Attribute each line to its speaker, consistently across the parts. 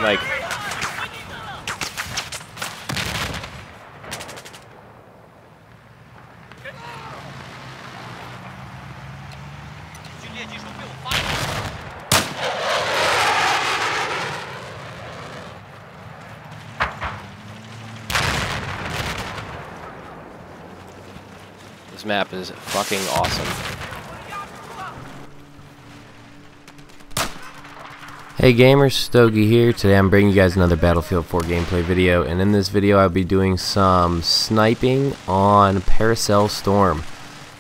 Speaker 1: Like, this map is fucking awesome. Hey gamers, Stogie here. Today I'm bringing you guys another Battlefield 4 gameplay video, and in this video I'll be doing some sniping on Paracel Storm.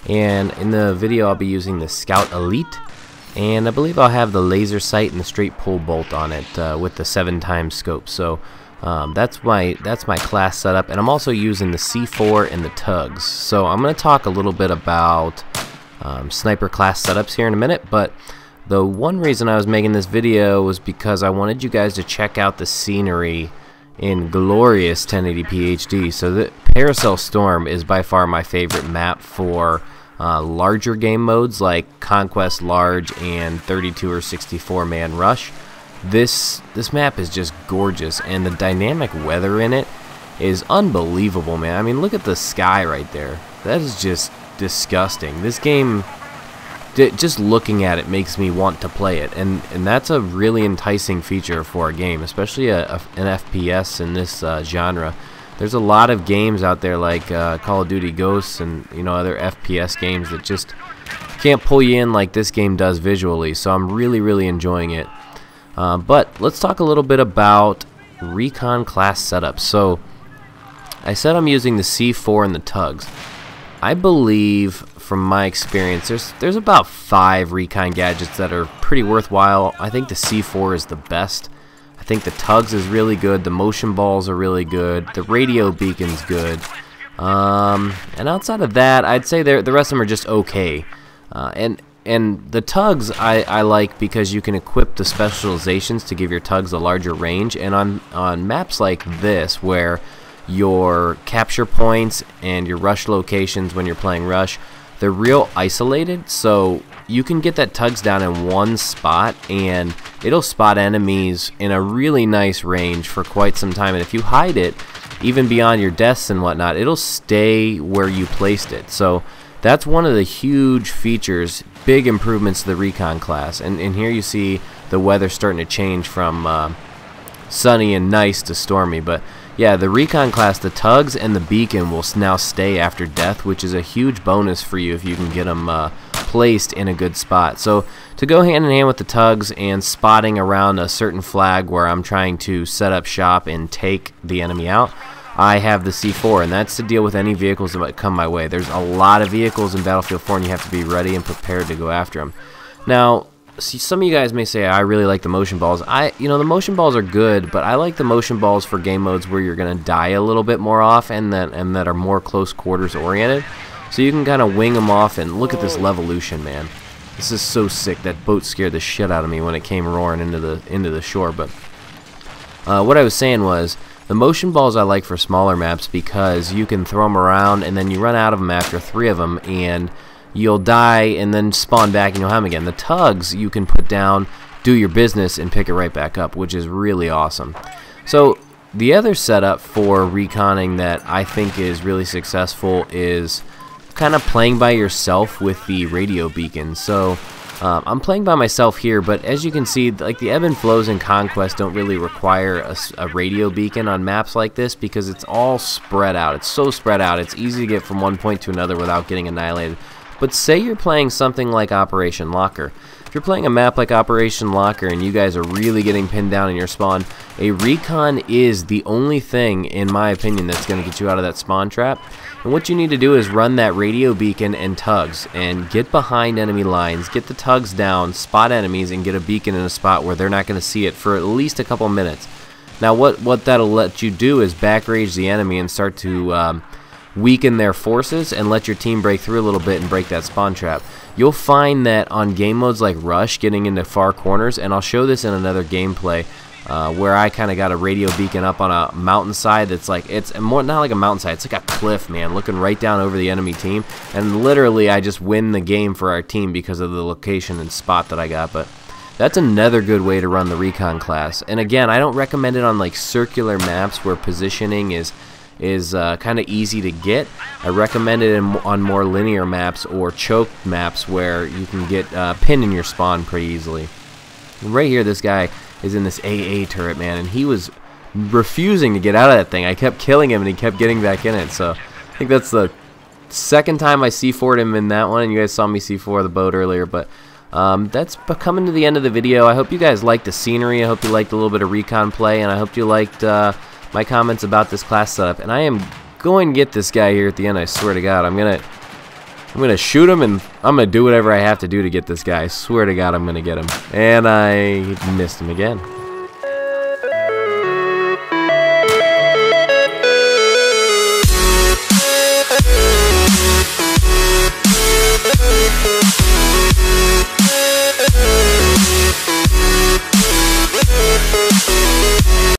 Speaker 1: And in the video I'll be using the Scout Elite, and I believe I'll have the laser sight and the straight pull bolt on it with the 7x scope. So that's my class setup, and I'm also using the C4 and the tugs. So I'm going to talk a little bit about sniper class setups here in a minute, but the one reason I was making this video was because I wanted you guys to check out the scenery in glorious 1080p HD. So the Paracel Storm is by far my favorite map for larger game modes like Conquest Large and 32 or 64 man rush. This map is just gorgeous, and the dynamic weather in it is unbelievable, man. I mean, look at the sky right there. That is just disgusting. This game, just looking at it makes me want to play it, and that's a really enticing feature for a game, especially an FPS in this genre. There's a lot of games out there like Call of Duty Ghosts and other FPS games that just can't pull you in like this game does visually. So I'm really enjoying it. But let's talk a little bit about Recon class setups. So I said I'm using the C4 and the tugs. I believe, from my experience, there's about 5 Recon gadgets that are pretty worthwhile. I think the C4 is the best. I think the tugs is really good. The motion balls are really good. The radio beacon's good. And outside of that, I'd say the rest of them are just okay. And the tugs I like because you can equip the specializations to give your tugs a larger range. And on maps like this, where your capture points and your rush locations when you're playing rush, they're real isolated, so you can get that tugs down in one spot and it'll spot enemies in a really nice range for quite some time. And if you hide it, even beyond your deaths and whatnot, it'll stay where you placed it. So that's one of the huge features, big improvements to the Recon class. And here you see the weather starting to change from sunny and nice to stormy. But yeah, the Recon class, the tugs and the beacon will now stay after death, which is a huge bonus for you if you can get them placed in a good spot. So to go hand in hand with the tugs and spotting around a certain flag where I'm trying to set up shop and take the enemy out, I have the C4, and that's to deal with any vehicles that might come my way. There's a lot of vehicles in Battlefield 4, and you have to be ready and prepared to go after them. Now, see, some of you guys may say, I really like the motion balls. The motion balls are good, but I like the motion balls for game modes where you're going to die a little bit more often and that are more close quarters oriented. So you can kind of wing them off, and look at this levolution, man. This is so sick. That boat scared the shit out of me when it came roaring into the shore. But what I was saying was, the motion balls I like for smaller maps because you can throw them around and then you run out of them after 3 of them and you'll die and then spawn back and you'll have them again. The tugs you can put down, do your business, and pick it right back up, which is really awesome. So the other setup for reconning that I think is really successful is kind of playing by yourself with the radio beacon. So I'm playing by myself here, but as you can see, like, the ebb and flows in Conquest don't really require a radio beacon on maps like this because it's all spread out. It's so spread out, it's easy to get from one point to another without getting annihilated. But say you're playing something like Operation Locker. If you're playing a map like Operation Locker and you guys are really getting pinned down in your spawn, a recon is the only thing, in my opinion, that's going to get you out of that spawn trap. And what you need to do is run that radio beacon and tugs and get behind enemy lines, get the tugs down, spot enemies, and get a beacon in a spot where they're not going to see it for at least a couple minutes. Now what that'll let you do is back rage the enemy and start to weaken their forces and let your team break through a little bit and break that spawn trap. You'll find that on game modes like Rush, getting into far corners, and I'll show this in another gameplay, where I kind of got a radio beacon up on a mountainside that's like, it's more not like a mountainside, it's like a cliff, man, looking right down over the enemy team, and literally I just win the game for our team because of the location and spot that I got. But that's another good way to run the recon class. And again, I don't recommend it on like circular maps where positioning is kind of easy to get. I recommend it on more linear maps or choked maps where you can get pinned in your spawn pretty easily. And right here, this guy is in this AA turret, man, and he was refusing to get out of that thing. I kept killing him and he kept getting back in it. So I think that's the second time I C4'd him in that one, and you guys saw me C4 the boat earlier. But that's coming to the end of the video. I hope you guys liked the scenery. I hope you liked a little bit of recon play, and I hope you liked my comments about this class setup. And I am going to get this guy here at the end. I swear to God, I'm gonna shoot him, and I'm gonna do whatever I have to do to get this guy. I swear to God, I'm gonna get him. And I missed him again.